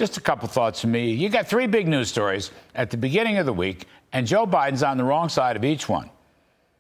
Just a couple thoughts from me. You got three big news stories at the beginning of the week, and Joe Biden's on the wrong side of each one.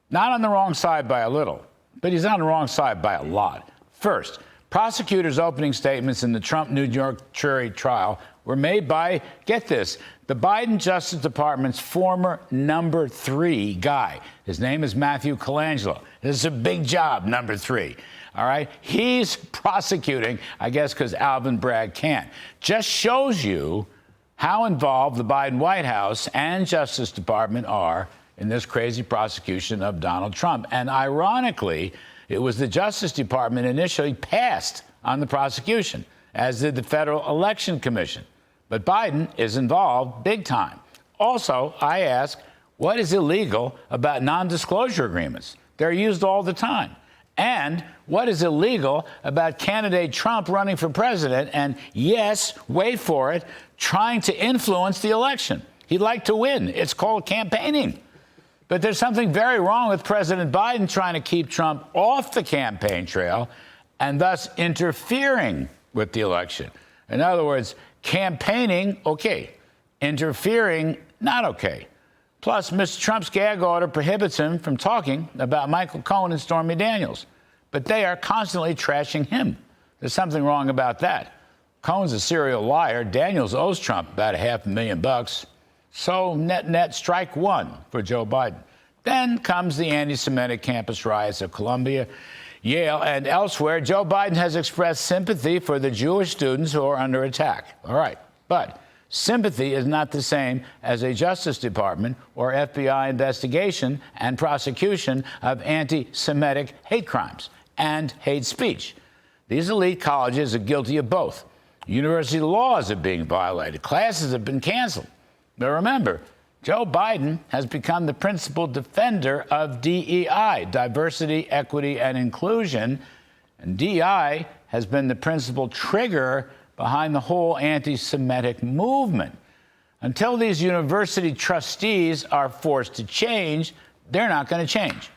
Not on the wrong side by a little, but he's on the wrong side by a lot. First, prosecutors' opening statements in the Trump New York jury trial were made by, get this, the Biden Justice Department's former number 3 guy. His name is Matthew Colangelo. This is a big job, number 3. All right? He's prosecuting, I guess, because Alvin Bragg can't. Just shows you how involved the Biden White House and Justice Department are in this crazy prosecution of Donald Trump. And ironically, it was the Justice Department initially passed on the prosecution, as did the Federal Election Commission. But Biden is involved big time. Also, I ask, what is illegal about non-disclosure agreements? They're used all the time. And what is illegal about candidate Trump running for president and, yes, wait for it, trying to influence the election? He'd like to win. It's called campaigning. But there's something very wrong with President Biden trying to keep Trump off the campaign trail and thus interfering with the election. In other words, campaigning, okay. Interfering, not okay. Plus, Mr. Trump's gag order prohibits him from talking about Michael Cohen and Stormy Daniels. But they are constantly trashing him. There's something wrong about that. Cohen's a serial liar. Daniels owes Trump about $500,000. So net, strike one for Joe Biden. Then comes the anti-Semitic campus riots of Columbia, Yale, and elsewhere. Joe Biden has expressed sympathy for the Jewish students who are under attack. All right, but sympathy is not the same as a Justice Department or FBI investigation and prosecution of anti-Semitic hate crimes and hate speech. These elite colleges are guilty of both. University laws are being violated. Classes have been canceled. But remember, Joe Biden has become the principal defender of DEI, diversity, equity, and inclusion. And DEI has been the principal trigger behind the whole anti-Semitic movement. Until these university trustees are forced to change, they're not going to change.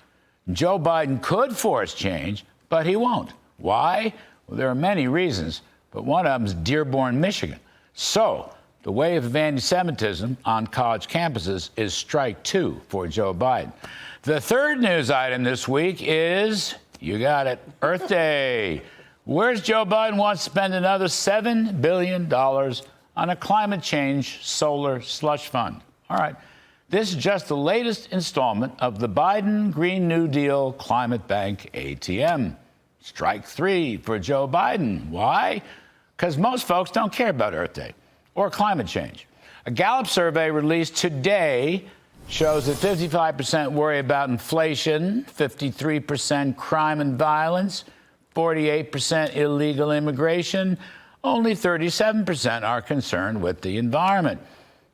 Joe Biden could force change, but he won't. Why? Well, there are many reasons, but one of them is Dearborn, Michigan. So the wave of anti-Semitism on college campuses is strike two for Joe Biden. The third news item this week is, you got it, Earth Day. Where's Joe Biden wants to spend another $7 billion on a climate change solar slush fund. All right. This is just the latest installment of the Biden Green New Deal Climate Bank ATM. Strike three for Joe Biden. Why? Because most folks don't care about Earth Day or climate change. A Gallup survey released today shows that 55% worry about inflation, 53% crime and violence, 48% illegal immigration. Only 37% are concerned with the environment.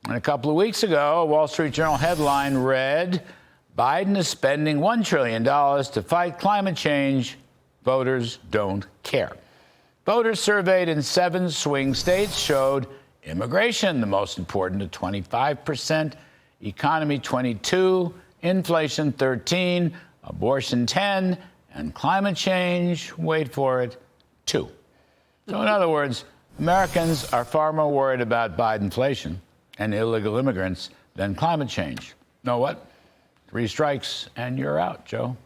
And a couple of weeks ago, a Wall Street Journal headline read, Biden is spending $1 trillion to fight climate change. Voters don't care. Voters surveyed in 7 swing states showed immigration, the most important, at 25%, economy 22%, inflation 13%, abortion 10%, and climate change, wait for it, 2%. So in other words, Americans are far more worried about Bidenflation and illegal immigrants than climate change. Know what? 3 strikes and you're out, Joe.